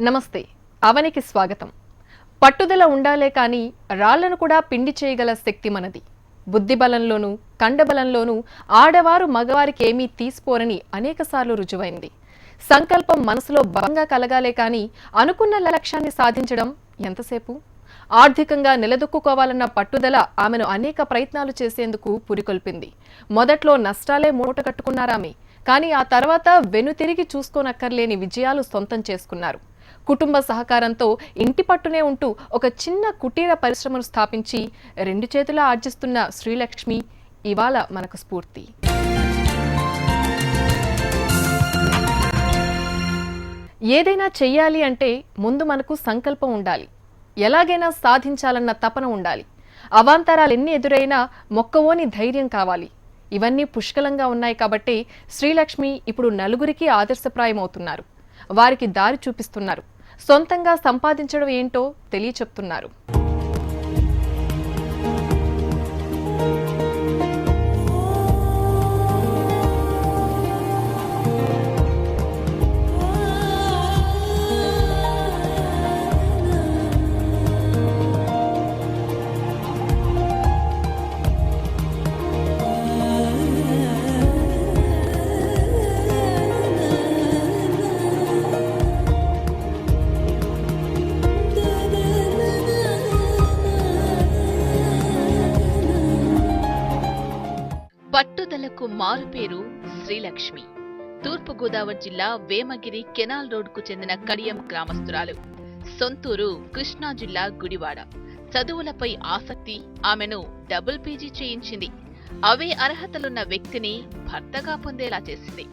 నమస్తే. అవనికి స్వాగతం. పట్టుదల ఉండాలే కానీ రాళ్లను కూడా పిండి చేయగల శక్తి మనది. బుద్ధిబలంలోనూ కండబలంలోనూ ఆడవారు మగవారికి ఏమీ తీసిపోరని అనేకసార్లు రుజువైంది. సంకల్పం మనసులో బలంగా కలగాలే కానీ అనుకున్న లక్ష్యాన్ని సాధించడం ఎంతసేపు? ఆర్థికంగా నిలదొక్కుకోవాలన్న పట్టుదల ఆమెను అనేక ప్రయత్నాలు చేసేందుకు పురికొల్పింది. మొదట్లో నష్టాలే మూటగట్టుకున్నారామె. కానీ ఆ తర్వాత వెనుతిరిగి చూసుకోనక్కర్లేని విజయాలు సొంతం చేసుకున్నారు. కుటుంబ సహకారంతో ఇంటి పట్టునే ఉంటూ ఒక చిన్న కుటీర పరిశ్రమను స్థాపించి రెండు చేతులా ఆర్జిస్తున్న శ్రీలక్ష్మి ఇవాళ మనకు స్ఫూర్తి. ఏదైనా చెయ్యాలి అంటే ముందు మనకు సంకల్పం ఉండాలి. ఎలాగైనా సాధించాలన్న తపన ఉండాలి. అవాంతరాలు ఎన్ని ఎదురైనా మొక్కవోని ధైర్యం కావాలి. ఇవన్నీ పుష్కలంగా ఉన్నాయి కాబట్టి శ్రీలక్ష్మి ఇప్పుడు నలుగురికి ఆదర్శప్రాయమవుతున్నారు. వారికి దారి చూపిస్తున్నారు. సొంతంగా సంపాదించడం ఏంటో తెలియచెప్తున్నారు. పట్టుదలకు మారుపేరు శ్రీలక్ష్మి. తూర్పుగోదావరి జిల్లా వేమగిరి కెనాల్ రోడ్కు చెందిన కడియం గ్రామస్తురాలు. సొంతూరు కృష్ణా జిల్లా గుడివాడ. చదువులపై ఆసక్తి ఆమెను డబుల్ పీజీ చేయించింది. అవే అర్హతలున్న వ్యక్తిని భర్తగా పొందేలా చేసింది.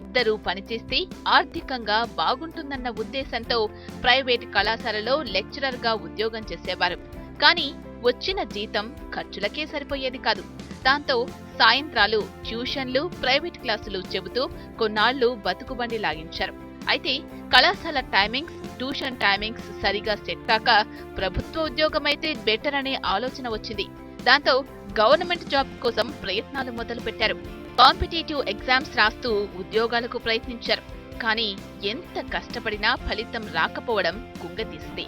ఇద్దరూ పనిచేస్తే ఆర్థికంగా బాగుంటుందన్న ఉద్దేశంతో ప్రైవేట్ కళాశాలలో లెక్చరర్గా ఉద్యోగం చేసేవారు. కానీ వచ్చిన జీతం ఖర్చులకే సరిపోయేది కాదు. దాంతో సాయంత్రాలు ట్యూషన్లు, ప్రైవేట్ క్లాసులు చెబుతూ కొన్నాళ్లు బతుకుబండి లాగించారు. అయితే కళాశాల టైమింగ్స్, ట్యూషన్ టైమింగ్స్ సరిగా సెట్ కాక ప్రభుత్వ ఉద్యోగమైతే బెటర్ అనే ఆలోచన వచ్చింది. దాంతో గవర్నమెంట్ జాబ్ కోసం ప్రయత్నాలు మొదలుపెట్టారు. కాంపిటేటివ్ ఎగ్జామ్స్ రాస్తూ ఉద్యోగాలకు ప్రయత్నించారు. కానీ ఎంత కష్టపడినా ఫలితం రాకపోవడం కుంగతీసింది.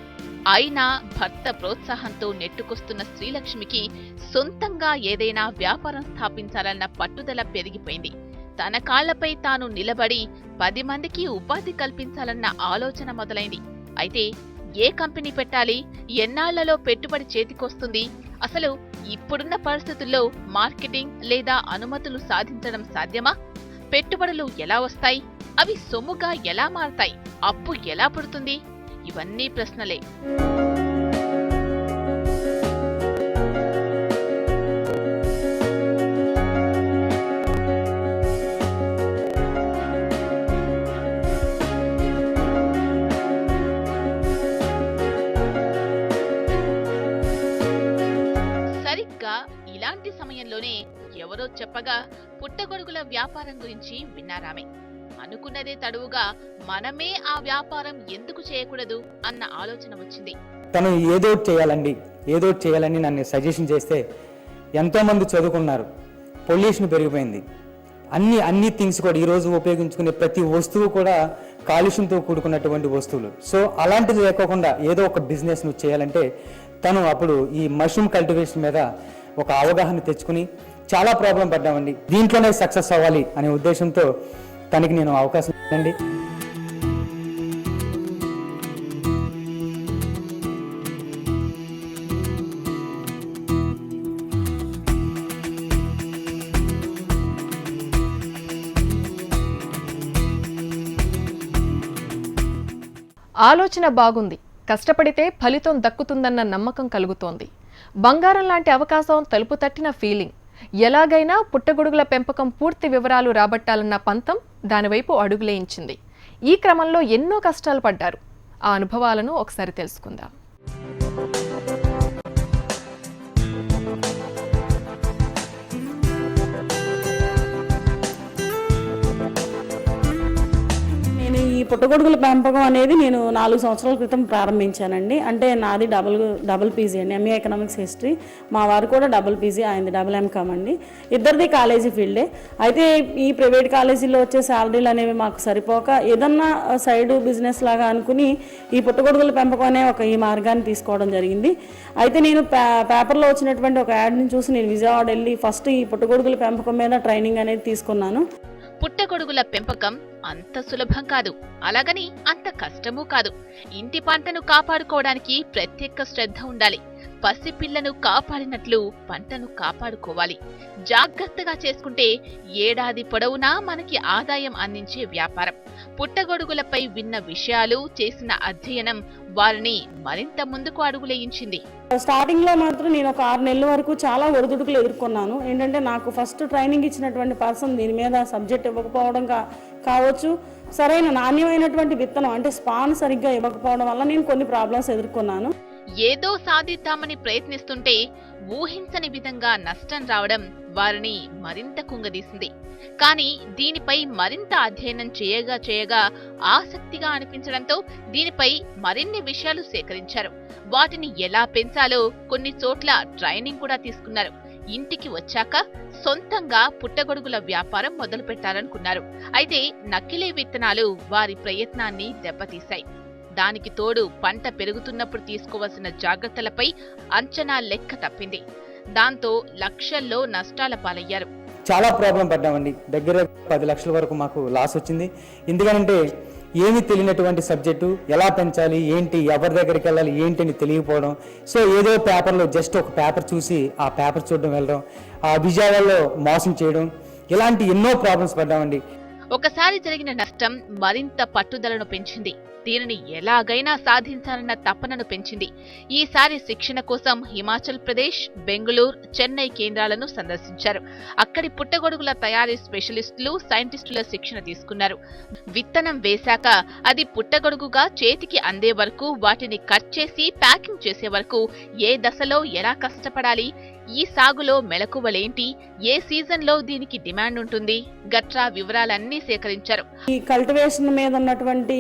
అయినా భర్త ప్రోత్సాహంతో నెట్టుకొస్తున్న శ్రీలక్ష్మికి సొంతంగా ఏదైనా వ్యాపారం స్థాపించాలన్న పట్టుదల పెరిగిపోయింది. తన కాళ్లపై తాను నిలబడి 10 మందికి ఉపాధి కల్పించాలన్న ఆలోచన మొదలైంది. అయితే ఏ కంపెనీ పెట్టాలి, ఎన్నాళ్లలో పెట్టుబడి చేతికొస్తుంది, అసలు ఇప్పుడున్న పరిస్థితుల్లో మార్కెటింగ్ లేదా అనుమతులు సాధించడం సాధ్యమా, పెట్టుబడులు ఎలా వస్తాయి, అవి సొమ్ముగా ఎలా మారతాయి, అప్పు ఎలా పుడుతుంది, ఇవన్నీ ప్రశ్నలే. సరిగ్గా ఇలాంటి సమయంలోనే ఎవరో చెప్పగా పుట్టగొడుగుల వ్యాపారం గురించి విన్నారామె. అనుకున్నదే తడువుగా మనమే ఆ వ్యాపారం ఎందుకు చేయకూడదు అన్న ఆలోచన వచ్చింది. తను ఏదో చేయాలని నన్ను సజెషన్ చేస్తే ఎంతో మంది చదువుకున్నారు. పొల్యూషన్ పెరిగిపోయింది. అన్ని థింగ్స్ కూడా ఈరోజు ఉపయోగించుకునే ప్రతి వస్తువు కూడా కాలుష్యంతో కూడుకున్నటువంటి వస్తువులు. సో అలాంటిది లేకోకుండా ఏదో ఒక బిజినెస్ నువ్వు చేయాలంటే తను అప్పుడు ఈ మష్రూమ్ కల్టివేషన్ మీద ఒక అవగాహన తెచ్చుకుని చాలా ప్రాబ్లం పడ్డామండి. దీంట్లోనే సక్సెస్ అవ్వాలి అనే ఉద్దేశంతో తనకి నేను అవకాశం ఇవ్వండి. ఆలోచన బాగుంది. కష్టపడితే ఫలితం దక్కుతుందన్న నమ్మకం కలుగుతోంది. బంగారం లాంటి అవకాశం తలుపు తట్టిన ఫీలింగ్. ఎలాగైనా పుట్టగొడుగుల పెంపకం పూర్తి వివరాలు రాబట్టాలన్న పంతం దానివైపు అడుగులేయించింది. ఈ క్రమంలో ఎన్నో కష్టాలు పడ్డారు. ఆ అనుభవాలను ఒకసారి తెలుసుకుందాం. నేను ఈ పుట్టగొడుగుల పెంపకం అనేది నేను 4 సంవత్సరాల క్రితం ప్రారంభించానండి. అంటే నాది డబుల్ పీజీ అండి, ఎంఏ ఎకనామిక్స్ హిస్టరీ. మా వారు కూడా డబుల్ పీజీ, ఆయనది డబుల్ ఎంకామ్ అండి. ఇద్దరిది కాలేజీ ఫీల్డే. అయితే ఈ ప్రైవేట్ కాలేజీలో వచ్చే శాలరీలు అనేవి మాకు సరిపోక ఏదన్నా సైడ్ బిజినెస్ లాగా అనుకుని ఈ పుట్టగొడుగుల పెంపకం అనే ఈ మార్గాన్ని తీసుకోవడం జరిగింది. అయితే నేను పేపర్లో వచ్చినటువంటి ఒక యాడ్ని చూసి నేను విజయవాడ వెళ్ళి ఫస్ట్ ఈ పుట్టగొడుగుల పెంపకం మీద ట్రైనింగ్ అనేది తీసుకున్నాను. పుట్టగొడుగుల పెంపకం అంత సులభం కాదు, అలాగని అంత కష్టమూ కాదు. ఇంటి పంటను కాపాడుకోవడానికి ప్రత్యేక శ్రద్ధ ఉండాలి. పసిపిల్లను కాపాడినట్లు పంటను కాపాడుకోవాలి. జాగ్రత్తగా చేసుకుంటే ఏడాది పొడవునా మనకి ఆదాయం అందించే వ్యాపారం. పుట్టగొడుగులపై విన్న విషయాలు, చేసిన అధ్యయనం వారిని మరింత ముందుకు అడుగులేయించింది. స్టార్టింగ్లో మాత్రం నేను ఒక 6 నెలల వరకు చాలా ఒడిదుడుకులు ఎదుర్కొన్నాను. ఏంటంటే నాకు ఫస్ట్ ట్రైనింగ్ ఇచ్చినటువంటి పర్సన్ దీని మీద సబ్జెక్ట్ ఇవ్వకపోవడం కావచ్చు, సరైన నాణ్యమైనటువంటి విత్తనం అంటే స్పాన్ సరిగ్గా ఇవ్వకపోవడం వల్ల నేను కొన్ని ప్రాబ్లమ్స్ ఎదుర్కొన్నాను. ఏదో సాధిద్దామని ప్రయత్నిస్తుంటే ఊహించని విధంగా నష్టం రావడం వారిని మరింత కుంగదీసింది. కానీ దీనిపై మరింత అధ్యయనం చేయగా ఆసక్తిగా అనిపించడంతో దీనిపై మరిన్ని విషయాలు సేకరించారు. వాటిని ఎలా పెంచాలో కొన్ని చోట్ల ట్రైనింగ్ కూడా తీసుకున్నారు. ఇంటికి వచ్చాక సొంతంగా పుట్టగొడుగుల వ్యాపారం మొదలు పెట్టాలనుకున్నారు. అయితే నకిలీ విత్తనాలు వారి ప్రయత్నాన్ని దెబ్బతీశాయి. దానికి తోడు పంట పెరుగుతున్నప్పుడు తీసుకోవాల్సిన జాగ్రత్తలపై అంచనా లెక్క తప్పింది. దాంతో లక్షల్లో నష్టాల పాలయ్యారు. చాలా ప్రాబ్లం పడ్డామండి. దగ్గర 10 లక్షల వరకు మాకు లాస్ వచ్చింది. ఎందుకంటే ఏమీ తెలియనటువంటి సబ్జెక్టు, ఎలా పెంచాలి, ఏంటి, ఎవరి దగ్గరికి వెళ్ళాలి, ఏంటి అని తెలియకపోవడం. సో ఏదో పేపర్లో జస్ట్ ఒక పేపర్ చూసి ఆ పేపర్ చూడడం వెళ్ళడం, ఆ విజయాలలో మోసం చేయడం, ఇలాంటి ఎన్నో ప్రాబ్లమ్స్ పడ్డామండి. ఒకసారి జరిగిన నష్టం మరింత పట్టుదలను పెంచింది. దీనిని ఎలాగైనా సాధించాలన్న తపనను పెంచింది. ఈసారి శిక్షణ కోసం హిమాచల్ ప్రదేశ్, బెంగళూరు, చెన్నై కేంద్రాలను సందర్శించారు. అక్కడి పుట్టగొడుగుల తయారీ స్పెషలిస్టులు, సైంటిస్టుల శిక్షణ తీసుకున్నారు. విత్తనం వేశాక అది పుట్టగొడుగుగా చేతికి అందే వరకు, వాటిని కట్ చేసి ప్యాకింగ్ చేసే వరకు ఏ దశలో ఎలా కష్టపడాలి, ఈ సాగులో మెలకువలేంటి, ఏ సీజన్లో దీనికి డిమాండ్ ఉంటుంది, గట్రా వివరాలన్నీ సేకరించారు. ఈ కల్టివేషన్ మీద ఉన్నటువంటి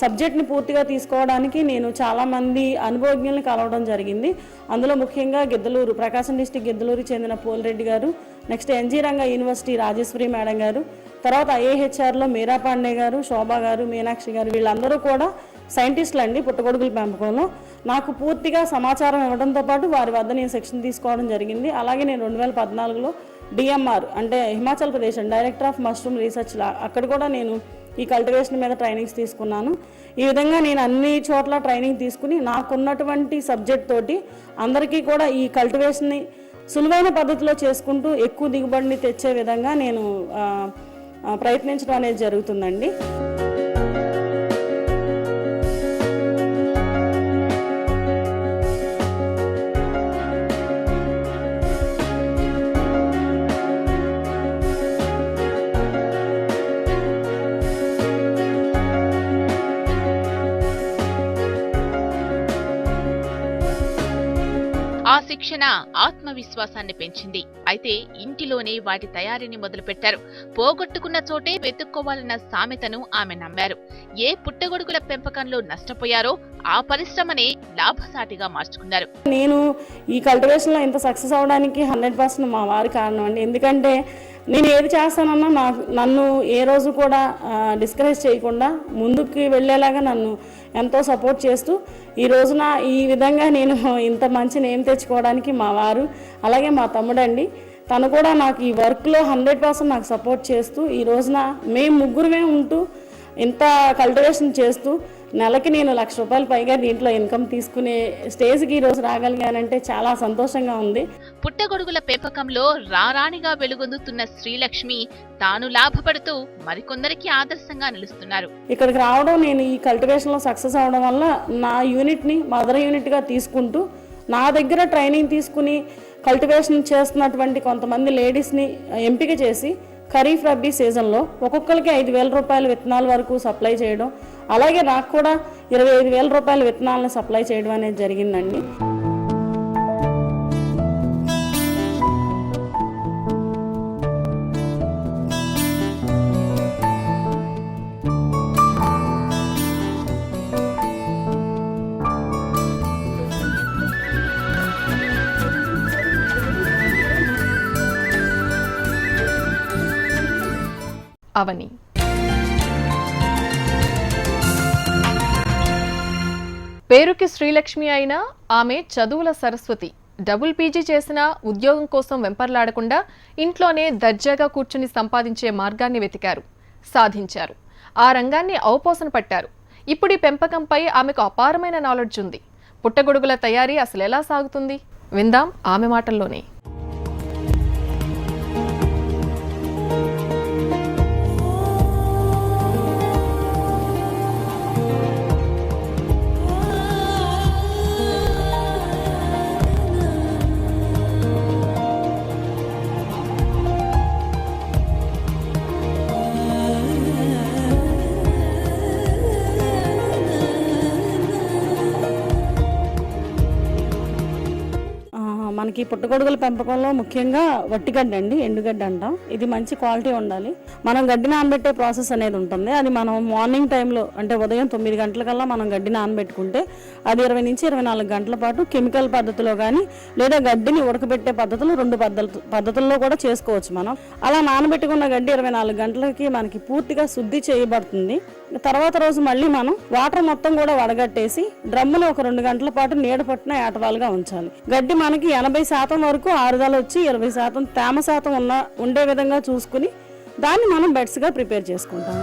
సబ్జెక్ట్ని పూర్తిగా తీసుకోవడానికి నేను చాలామంది అనుభవజ్ఞుల్ని కలవడం జరిగింది. అందులో ముఖ్యంగా గిద్దలూరు, ప్రకాశం డిస్టిక్ గిద్దలూరుకి చెందిన పోలిరెడ్డి గారు, next NG Ranga university Rajeswari madam గారు, తర్వాత ఐఏహెచ్ఆర్లో మీరా పాండే గారు, శోభా గారు, మీనాక్షి గారు, వీళ్ళందరూ కూడా సైంటిస్టులు అండి పుట్టగొడుగుల పెంపకంలో. నాకు పూర్తిగా సమాచారం ఇవ్వడంతో పాటు వారి వద్ద నేను శిక్షణ తీసుకోవడం జరిగింది. అలాగే నేను 2014లో డిఎంఆర్ అంటే Himachal Pradesh director of mushroom research అక్కడ కూడా నేను ఈ కల్టివేషన్ మీద ట్రైనింగ్స్ తీసుకున్నాను. ఈ విధంగా నేను అన్ని చోట్ల ట్రైనింగ్ తీసుకుని నాకున్నటువంటి సబ్జెక్ట్ తోటి అందరికీ కూడా ఈ కల్టివేషన్ని సులువైన పద్ధతిలో చేసుకుంటూ ఎక్కువ దిగుబడిని తెచ్చే విధంగా నేను ప్రయత్నించడం అనేది జరుగుతుందండి. ఆ శిక్షణ ఆత్మవిశ్వాసాన్ని పెంచింది. అయితే ఇంటిలోనే వాటి తయారీని మొదలుపెట్టారు. పోగొట్టుకున్న చోటే వెతుక్కోవాలన్న సామెతను ఆమె నమ్మారు. ఏ పుట్టగొడుగుల పెంపకంలో నష్టపోయారో ఆ పరిశ్రమనే లాభసాటిగా మార్చుకున్నారు. నేను ఈ కల్టివేషన్లో ఇంత సక్సెస్ అవడానికి 100% మా వారి కారణం అండి. ఎందుకంటే నేను ఏది చేస్తానన్నా నన్ను ఏ రోజు కూడా డిస్కరేజ్ చేయకుండా ముందుకు వెళ్ళేలాగా నన్ను ఎంతో సపోర్ట్ చేస్తూ ఈ రోజున ఈ విధంగా నేను ఇంత మంచి నేమ్ తెచ్చుకోవడానికి మా వారు, అలాగే మా తమ్ముడండి, తను కూడా నాకు ఈ వర్క్లో 100% నాకు సపోర్ట్ చేస్తూ ఈ రోజున మేము ముగ్గురమే ఉంటూ ఇంత కల్టివేషన్ చేస్తూ నెలకి నేను ₹1,00,000 పైగా దీంట్లో ఇన్కమ్ తీసుకునే స్టేజ్కి ఈరోజు రాగలిగానంటే చాలా సంతోషంగా ఉంది. పుట్టగొడుగుల పెంపకంలో రారాణిగా వెలుగొందుతున్న శ్రీలక్ష్మి తాను లాభపడుతూ మరికొందరికి ఆదర్శంగా నిలుస్తున్నారు. ఇక్కడికి రావడం, నేను ఈ కల్టివేషన్లో సక్సెస్ అవడం వల్ల నా యూనిట్ని మదర్ యూనిట్గా తీసుకుంటూ నా దగ్గర ట్రైనింగ్ తీసుకుని కల్టివేషన్ చేస్తున్నటువంటి కొంతమంది లేడీస్ని ఎంపిక చేసి ఖరీఫ్ రబ్బీ సీజన్లో ఒక్కొక్కరికి ₹5,000 విత్తనాల వరకు సప్లై చేయడం, అలాగే నాకు కూడా ₹25,000 విత్తనాలను సప్లై చేయడం అనేది జరిగిందండి. అవని. పేరుకి శ్రీలక్ష్మి అయినా ఆమె చదువుల సరస్వతి. డబుల్ పీజీ చేసిన ఉద్యోగం కోసం వెంపర్లాడకుండా ఇంట్లోనే దర్జాగా కూర్చుని సంపాదించే మార్గాన్ని వెతికారు, సాధించారు. ఆ రంగాన్ని అవపోసన పట్టారు. ఇప్పుడు ఈ పెంపకంపై ఆమెకు అపారమైన నాలెడ్జ్ ఉంది. పుట్టగొడుగుల తయారీ అసలు ఎలా సాగుతుంది విందాం ఆమె మాటల్లోనే. మనకి పుట్టగొడుగుల పెంపకంలో ముఖ్యంగా వట్టిగడ్డ అండి, ఎండుగడ్డ అంటాం. ఇది మంచి క్వాలిటీ ఉండాలి. మనం గడ్డి నానబెట్టే ప్రాసెస్ అనేది ఉంటుంది. అది మనం మార్నింగ్ టైంలో అంటే ఉదయం 9 గంటలకల్లా మనం గడ్డి నానబెట్టుకుంటే అది 20 నుంచి 24 గంటల పాటు కెమికల్ పద్ధతిలో కానీ లేదా గడ్డిని ఉడకబెట్టే పద్ధతులు 2 పద్ధతుల్లో కూడా చేసుకోవచ్చు. మనం అలా నానబెట్టుకున్న గడ్డి 24 గంటలకి మనకి పూర్తిగా శుద్ధి చేయబడుతుంది. తర్వాత రోజు మళ్ళీ మనం వాటర్ మొత్తం కూడా వడగట్టేసి డ్రమ్ములో ఒక 2 గంటల పాటు నీడ పట్టిన ఏటవాలుగా ఉంచాలి. గడ్డి మనకి 80% వరకు ఆరుదల వచ్చి 20% తేమ శాతం ఉండే విధంగా చూసుకుని దాన్ని మనం బెడ్స్గా ప్రిపేర్ చేసుకుంటాము.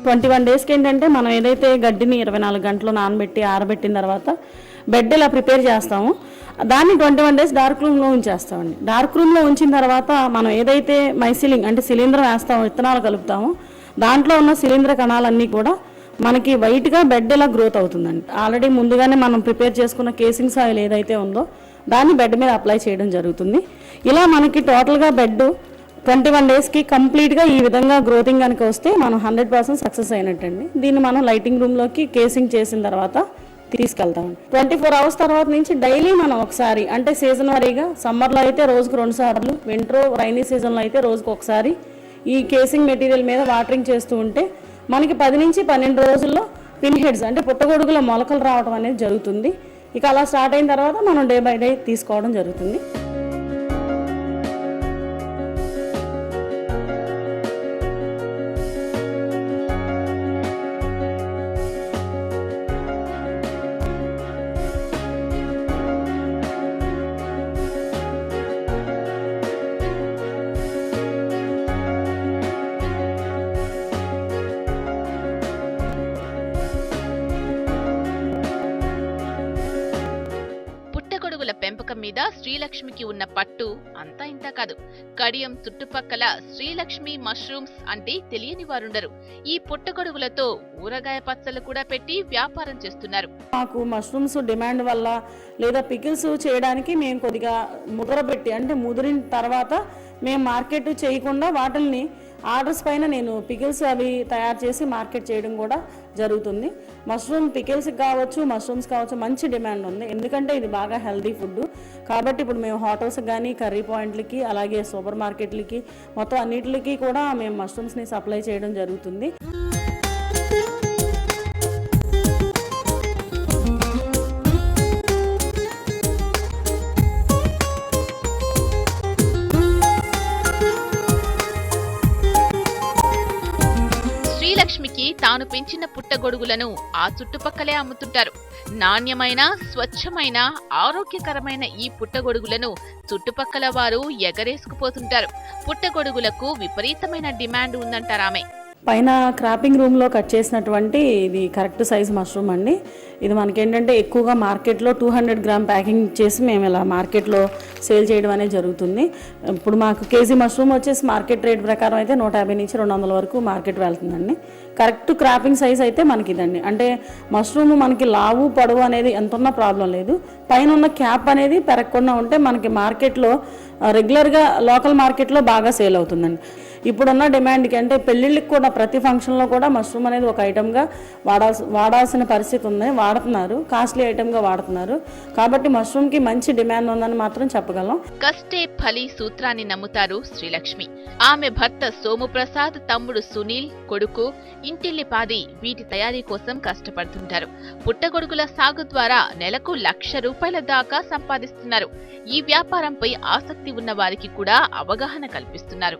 ట్వంటీ 21 డేస్కి ఏంటంటే మనం ఏదైతే గడ్డిని 24 గంటలు నానబెట్టి ఆరబెట్టిన తర్వాత బెడ్ ఇలా ప్రిపేర్ చేస్తాము, దాన్ని 21 డేస్ డార్క్ రూమ్లో ఉంచేస్తామండి. డార్క్ రూమ్లో ఉంచిన తర్వాత మనం ఏదైతే మైసిలింగ్ అంటే శిలీంధ్రం వేస్తామో, విత్తనాలు కలుపుతామో, దాంట్లో ఉన్న శిలీంధ్ర కణాలన్నీ కూడా మనకి వైట్గా బెడ్ ఇలా గ్రోత్ అవుతుందండి. ఆల్రెడీ ముందుగానే మనం ప్రిపేర్ చేసుకున్న కేసింగ్ సాయిల్ ఏదైతే ఉందో దాన్ని బెడ్ మీద అప్లై చేయడం జరుగుతుంది. ఇలా మనకి టోటల్గా బెడ్ 21 డేస్కి కంప్లీట్గా ఈ విధంగా గ్రోతింగ్ కనుక వస్తే మనం 100% సక్సెస్ అయినట్టండి. దీన్ని మనం లైటింగ్ రూమ్లోకి కేసింగ్ చేసిన తర్వాత తీసుకెళ్తాం. 24 అవర్స్ తర్వాత నుంచి డైలీ మనం ఒకసారి అంటే సీజన్ వారీగా సమ్మర్లో అయితే రోజుకు 2 సార్లు, వింటర్ రైనీ సీజన్లో అయితే రోజుకు ఒకసారి ఈ కేసింగ్ మెటీరియల్ మీద వాటరింగ్ చేస్తూ ఉంటే మనకి 10 నుంచి 12 రోజుల్లో పిన్ హెడ్స్ అంటే పుట్టగొడుగుల మొలకలు రావడం అనేది జరుగుతుంది. ఇక అలా స్టార్ట్ అయిన తర్వాత మనం డే బై డే తీసుకోవడం జరుగుతుంది. పుట్టగొడుగుల పెంపకం మీద శ్రీలక్ష్మికి ఉన్న పట్టు అంతా ఇంతా కాదు. కడియం చుట్టుపక్కల శ్రీలక్ష్మి మష్రూమ్స్ అంటే తెలియని వారుండరు. ఈ పుట్టగొడుగులతో ఊరగాయ పచ్చళ్ళు కూడా పెట్టి వ్యాపారం చేస్తున్నారు. మాకు మష్రూమ్స్ డిమాండ్ వల్ల లేదా పికిల్స్ చేయడానికి మేము కొద్దిగా ముదరబెట్టి అంటే ముదిరిన తర్వాత మేము మార్కెట్ చేయకుండా వాటిల్ని ఆర్డర్స్ పైన నేను పికిల్స్ అవి తయారు చేసి మార్కెట్ చేయడం కూడా జరుగుతుంది. మష్రూమ్ పికిల్స్కి కావచ్చు, మష్రూమ్స్ కావచ్చు, మంచి డిమాండ్ ఉంది. ఎందుకంటే ఇది బాగా హెల్దీ ఫుడ్ కాబట్టి ఇప్పుడు మేము హోటల్స్కి కానీ, కర్రీ పాయింట్లకి, అలాగే సూపర్ మార్కెట్లకి మొత్తం అన్నిటికి కూడా మేము మష్రూమ్స్ని సప్లై చేయడం జరుగుతుంది. శ్రీలక్ష్మికి తాను పెంచిన పుట్టగొడుగులను ఆ చుట్టుపక్కలే అమ్ముతుంటారు. నాణ్యమైన, స్వచ్ఛమైన, ఆరోగ్యకరమైన ఈ పుట్టగొడుగులను చుట్టుపక్కల వారు ఎగరేసుకుపోతుంటారు. పుట్టగొడుగులకు విపరీతమైన డిమాండ్ ఉందంటారామె. పైన క్రాపింగ్ రూమ్లో కట్ చేసినటువంటి ఇది కరెక్ట్ సైజ్ మష్రూమ్ అండి. ఇది మనకేంటంటే ఎక్కువగా మార్కెట్లో 200 గ్రామ్ ప్యాకింగ్ చేసి మేము ఇలా మార్కెట్లో సేల్ చేయడం అనేది జరుగుతుంది. ఇప్పుడు మాకు కేజీ మష్రూమ్ వచ్చేసి మార్కెట్ రేట్ ప్రకారం అయితే 150 నుంచి 200 వరకు మార్కెట్ వెళ్తుందండి. కరెక్ట్ క్రాపింగ్ సైజ్ అయితే మనకి ఇదండి. అంటే మష్రూమ్ మనకి లావు పొడవు అనేది ఎంత ఉన్నా ప్రాబ్లం లేదు. పైన ఉన్న క్యాప్ అనేది పెరగకుండా ఉంటే మనకి మార్కెట్లో రెగ్యులర్గా లోకల్ మార్కెట్లో బాగా సేల్ అవుతుందండి. ఇప్పుడున్న డిమాండ్కి అంటే పెళ్ళిళ్ళకి కూడా ప్రతి ఫంక్షన్లో కూడా మష్రూమ్ అనేది ఒక ఐటమ్గా వాడాల్సిన పరిస్థితి ఉంది. వాడుతున్నారు, కాస్ట్లీ ఐటమ్గా వాడుతున్నారు. కాబట్టి మష్రూమ్కి మంచి డిమాండ్ ఉందని మాత్రం చెప్పగలం. కష్టే ఫలి సూత్రాన్ని నమ్ముతారు శ్రీలక్ష్మి. ఆమె భర్త సోముప్రసాద్, తమ్ముడు సునీల్, కొడుకు ఇంటిల్లిపాది వీటి తయారీ కోసం కష్టపడుతుంటారు. పుట్టగొడుగుల సాగు ద్వారా నెలకు ₹1,00,000 దాకా సంపాదిస్తున్నారు. ఈ వ్యాపారంపై ఆసక్తి ఉన్న వారికి కూడా అవగాహన కల్పిస్తున్నారు.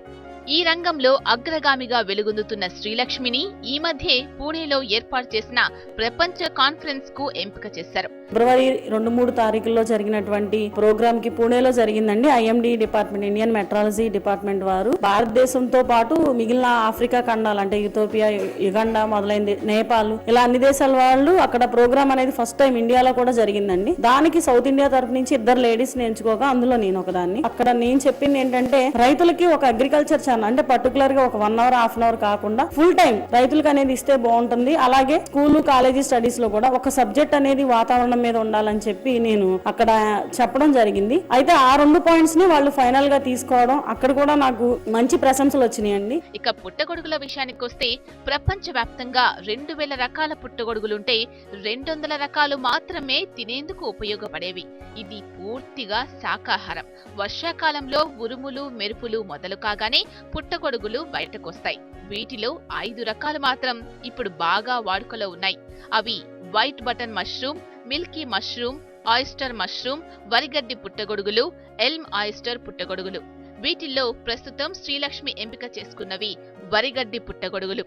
ఈ రంగంలో అగ్రగామిగా వెలుగొందుతున్న శ్రీలక్ష్మిని ఈ మధ్య పూణేలో ఏర్పాటు చేసిన ప్రపంచ కాన్ఫరెన్స్ కు ఎంపిక చేశారు. ఫిబ్రవరి 2-3 తారీఖుల్లో జరిగినటువంటి ప్రోగ్రామ్ కి పూణేలో జరిగిందండి. IMD department, Indian meteorology department వారు భారతదేశంతో పాటు మిగిలిన ఆఫ్రికా ఖండాలు అంటే ఇథియోపియా, యుగండా మొదలైంది, నేపాల్, ఇలా అన్ని దేశాల వాళ్ళు అక్కడ ప్రోగ్రామ్ అనేది ఫస్ట్ టైం ఇండియాలో కూడా జరిగిందండి. దానికి సౌత్ ఇండియా తరఫు నుంచి 2 లేడీస్ ఎంచుకోగా అందులో నేను ఒకదాన్ని. అక్కడ నేను చెప్పింది ఏంటంటే రైతులకి ఒక అగ్రికల్చర్ ఛానల్ అంటే పర్టికులర్ గా ఒక 1 అవర్ 1/2 అవర్ కాకుండా ఫుల్ టైం రైతులకు అనేది ఇస్తే బాగుంటుంది. అలాగే స్కూల్ కాలేజీ స్టడీస్ లో కూడా ఒక సబ్జెక్ట్ అనేది వాతావరణం మీద ఉండాలని చెప్పి నేను అక్కడ చెప్పడం జరిగింది. అయితే ఆ 2 పాయింట్స్ ని వాళ్ళు ఫైనల్ గా తీసుకోవడం, అక్కడ కూడా నాకు మంచి ప్రశంసలు వచ్చినాయండి. ఇక పుట్టగొడుగుల విషయానికి వస్తే ప్రపంచ వ్యాప్తంగా 2,000 రకాల పుట్టగొడుగులుంటే 200 రకాలు మాత్రమే తినేందుకు ఉపయోగపడేవి. ఇది పూర్తిగా శాకాహారం. వర్షాకాలంలో ఉరుములు, మెరుపులు మొదలు కాగానే పుట్టగొడుగులు బయటకొస్తాయి. వీటిలో 5 రకాలు మాత్రం ఇప్పుడు బాగా వాడుకలో ఉన్నాయి. అవి white button mushroom, Milky mushroom, oyster mushroom, వరిగడ్డి పుట్టగొడుగులు, ఎల్మ్ ఆయిస్టర్ పుట్టగొడుగులు. వీటిల్లో ప్రస్తుతం శ్రీలక్ష్మి ఎంపిక చేసుకున్నవి వరిగడ్డి పుట్టగొడుగులు.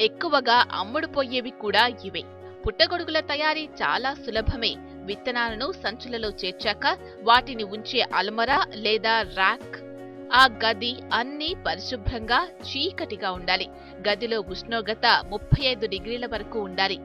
ఎక్కువగా అమ్ముడుపోయేవి కూడా ఇవే. పుట్టగొడుగుల తయారీ చాలా సులభమే. విత్తనాలను సంచులలో చేర్చాక వాటిని ఉంచే అల్మరా లేదా ర్యాక్, ఆ గది అన్నీ పరిశుభ్రంగా చీకటిగా ఉండాలి. గదిలో ఉష్ణోగ్రత 35 డిగ్రీల వరకు ఉండాలి.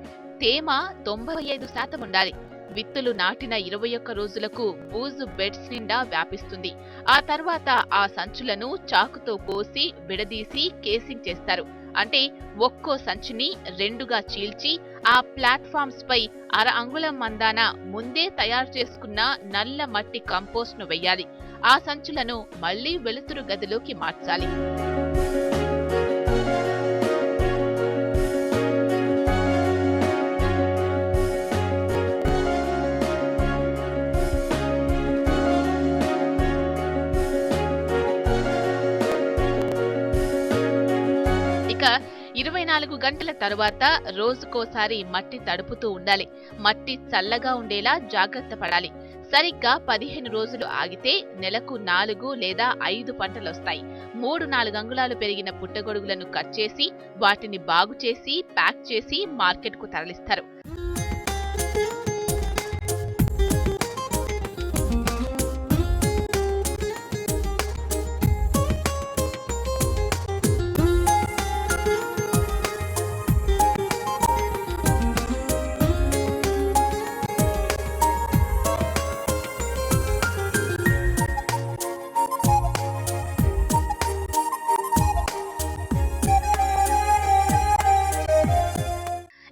తేమ 95% ఉండాలి. విత్తులు నాటిన 21 రోజులకు బూజు బెడ్స్ నిండా వ్యాపిస్తుంది. ఆ తర్వాత ఆ సంచులను చాకుతో కోసి విడదీసి కేసింగ్ చేస్తారు. అంటే ఒక్కో సంచిని 2గా చీల్చి ఆ ప్లాట్ఫామ్స్ పై 1/2 అంగుళం మందాన ముందే తయారు చేసుకున్న నల్ల మట్టి కంపోస్ట్ ను వెయ్యాలి. ఆ సంచులను మళ్లీ వెలుతురు గదిలోకి మార్చాలి. ఇక 24 గంటల తరువాత రోజుకోసారి మట్టి తడుపుతూ ఉండాలి. మట్టి చల్లగా ఉండేలా జాగ్రత్త పడాలి. సరిగ్గా 15 రోజులు ఆగితే నెలకు 4 లేదా 5 పంటలొస్తాయి. 3-4 అంగుళాలు పెరిగిన పుట్టగొడుగులను కట్ చేసి వాటిని బాగు చేసి ప్యాక్ చేసి మార్కెట్కు తరలిస్తారు.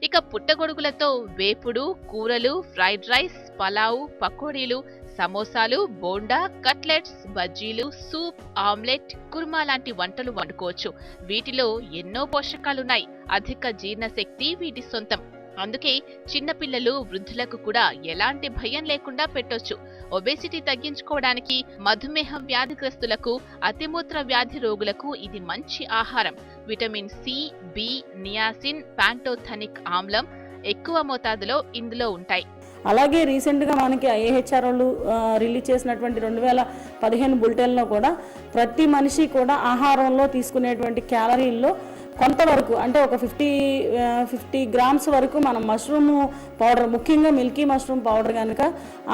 ఇక పుట్టగొడుగులతో వేపుడు, కూరలు, ఫ్రైడ్ రైస్, పలావ్, పకోడీలు, సమోసాలు, బోండా, కట్లెట్స్, బజ్జీలు, సూప్, ఆమ్లెట్, కుర్మా లాంటి వంటలు వండుకోవచ్చు. వీటిలో ఎన్నో పోషకాలున్నాయి. అధిక జీర్ణశక్తి వీటి సొంతం. అందుకే చిన్నపిల్లలు, వృద్ధులకు కూడా ఎలాంటి భయం లేకుండా పెట్టొచ్చు. ఒబేసిటీ తగ్గించుకోవడానికి, మధుమేహం వ్యాధిగ్రస్తులకు, అతిమూత్ర వ్యాధి రోగులకు ఇది మంచి ఆహారం. Vitamin C, B, niacin, pantothenic ఆమ్లం ఎక్కువ మోతాదులో ఇందులో ఉంటాయి. అలాగే రీసెంట్గా మనకి IAHR వాళ్ళు రిలీజ్ చేసినటువంటి 2015 బులెటిన్లో కూడా ప్రతి మనిషి కూడా ఆహారంలో తీసుకునేటువంటి క్యాలరీల్లో కొంతవరకు అంటే ఒక 50 గ్రామ్స్ వరకు మనం మష్రూమ్ పౌడర్, ముఖ్యంగా మిల్కీ మష్రూమ్ పౌడర్ కనుక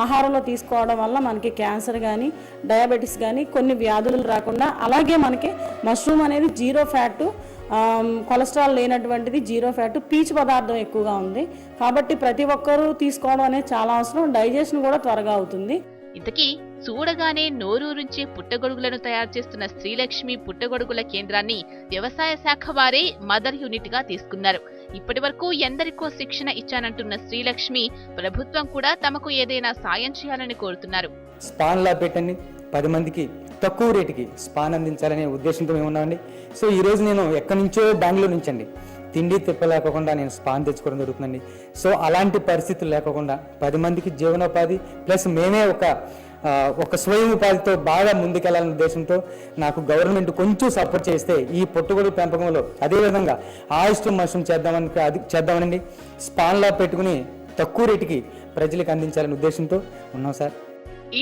ఆహారంలో తీసుకోవడం వల్ల మనకి క్యాన్సర్ కానీ, డయాబెటీస్ కానీ కొన్ని వ్యాధులు రాకుండా, అలాగే మనకి మష్రూమ్ అనేది 0 ఫ్యాట్, కొలెస్ట్రాల్ లేనటువంటిది, 0 ఫ్యాట్, పీచు పదార్థం ఎక్కువగా ఉంది. కాబట్టి ప్రతి ఒక్కరూ తీసుకోవడం అనేది చాలా అవసరం. డైజెషన్ కూడా త్వరగా అవుతుంది. ఇంతకీ చూడగానే నోరూరించే పుట్టగొడుగులను తయారు చేస్తున్న శ్రీలక్ష్మి పుట్టగొడుగుల కేంద్రాన్ని వ్యవసాయ శాఖ వారే మదర్ యూనిట్ గా తీసుకున్నారు. ఇప్పటి వరకు ఎందరికో శిక్షణ ఇచ్చానంటున్న శ్రీలక్ష్మి ప్రభుత్వం కూడా తమకు ఏదైనా సాయం చేయాలని కోరుతున్నారు. స్పాన్ లా పెట్టండి, 10 మందికి తక్కువ రేటుకి స్పాన్ అందించాలనే ఉద్దేశంతో మేము ఉన్నామండి. సో ఈరోజు నేను ఎక్కడి నుంచో బెంగళూరు నుంచి అండి తిండి తిప్పలేకుండా నేను స్పాన్ తెచ్చుకోవడం జరుగుతుందండి. సో అలాంటి పరిస్థితులు లేకుండా 10 మందికి జీవనోపాధి ప్లస్ మేమే ఒక స్వయం ఉపాధితో బాగా ముందుకెళ్లాలనే ఉద్దేశంతో నాకు గవర్నమెంట్ కొంచెం సపోర్ట్ చేస్తే ఈ పుట్టగొడుగు పెంపకంలో అదేవిధంగా ఆయిస్టర్ మష్రూమ్ చేద్దామనండి. స్పాన్లా పెట్టుకుని తక్కువ రేటుకి ప్రజలకు అందించాలనే ఉద్దేశంతో ఉన్నాం సార్.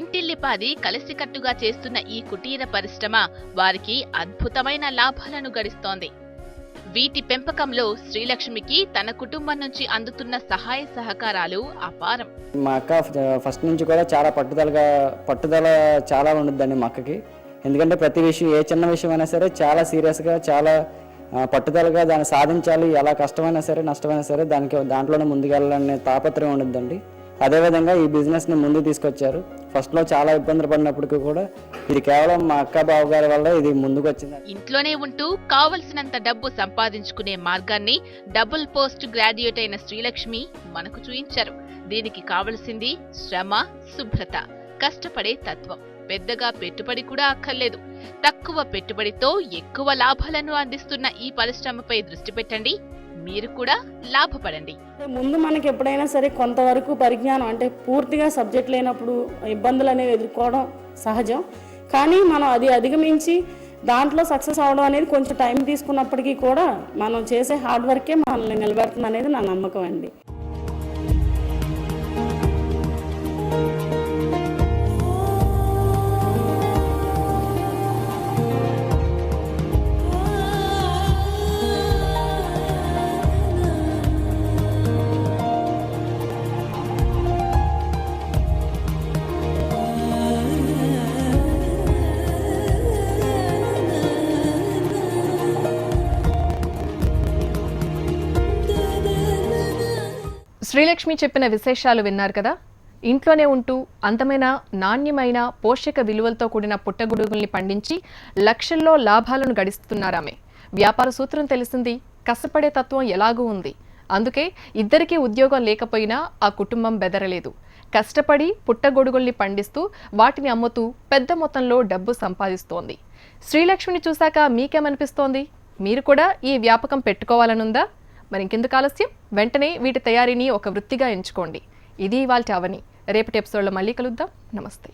ఇంటిల్లిపాది కలిసికట్టుగా చేస్తున్న ఈ కుటీర పరిశ్రమ వారికి అద్భుతమైన లాభాలను గడిస్తోంది. వీటి పెంపకంలో శ్రీలక్ష్మికి తన కుటుంబం నుంచి అందుతున్న సహాయ సహకారాలు అపారం. మా అక్క ఫస్ట్ నుంచి కూడా చాలా పట్టుదల చాలా ఉంటుందండి మా అక్కకి. ఎందుకంటే ప్రతి విషయం, ఏ చిన్న విషయం అయినా సరే చాలా సీరియస్గా, చాలా పట్టుదలగా దాన్ని సాధించాలి. ఎలా కష్టమైనా సరే నష్టమైనా సరే దాంట్లోనే ముందుకెళ్ళాలనే తాపత్రయం ఉంటుందండి. అదేవిధంగా ఈ బిజినెస్ని ముందుకు తీసుకొచ్చారు. ఫస్ట్లో చాలా ఇబ్బందులు పడినప్పటికీ కూడా ఇది కేవలం మా అక్క బావగారి వల్ల ఇది ముందుకు వచ్చింది. ఇంట్లోనే ఉంటూ కావలసినంత డబ్బు సంపాదించుకునే మార్గాన్ని డబుల్ పోస్ట్ గ్రాడ్యుయేట్ అయిన శ్రీలక్ష్మి మనకు చూయించారు. దీనికి కావలసింది శ్రమ, శుభ్రత, కష్టపడే తత్వం. పెద్దగా పెట్టుబడి కూడా అక్కర్లేదు. తక్కువ పెట్టుబడితో ఎక్కువ లాభాలను అందిస్తున్న ఈ పరిశ్రమపై దృష్టి పెట్టండి, మీరు కూడా లాభపడండి. ముందు మనకి ఎప్పుడైనా సరే కొంతవరకు పరిజ్ఞానం, అంటే పూర్తిగా సబ్జెక్ట్ లేనప్పుడు ఇబ్బందులు అనేవి ఎదుర్కోవడం సహజం. కానీ మనం అది అధిగమించి దాంట్లో సక్సెస్ అవడం అనేది కొంచెం టైం తీసుకున్నప్పటికీ కూడా మనం చేసే హార్డ్ వర్కే మనల్ని నిలబెడుతుంది అనేది నా నమ్మకం అండి. శ్రీలక్ష్మి చెప్పిన విశేషాలు విన్నారు కదా. ఇంట్లోనే ఉంటూ అందమైన, నాణ్యమైన, పోషక విలువలతో కూడిన పుట్టగొడుగుల్ని పండించి లక్షల్లో లాభాలను గడిస్తున్నారామె. వ్యాపార సూత్రం తెలిసింది, కష్టపడే తత్వం ఎలాగూ ఉంది. అందుకే ఇద్దరికీ ఉద్యోగం లేకపోయినా ఆ కుటుంబం బెదరలేదు. కష్టపడి పుట్టగొడుగుల్ని పండిస్తూ వాటిని అమ్ముతూ పెద్ద మొత్తంలో డబ్బు సంపాదిస్తోంది. శ్రీలక్ష్మిని చూశాక మీకేమనిపిస్తోంది? మీరు కూడా ఈ వ్యాపకం పెట్టుకోవాలనుందా? మరి ఇంకెందుకు ఆలస్యం, వెంటనే వీటి తయారీని ఒక వృత్తిగా ఎంచుకోండి. ఇది ఇవాల్టి అవని. రేపటి ఎపిసోడ్లో మళ్ళీ కలుద్దాం. నమస్తే.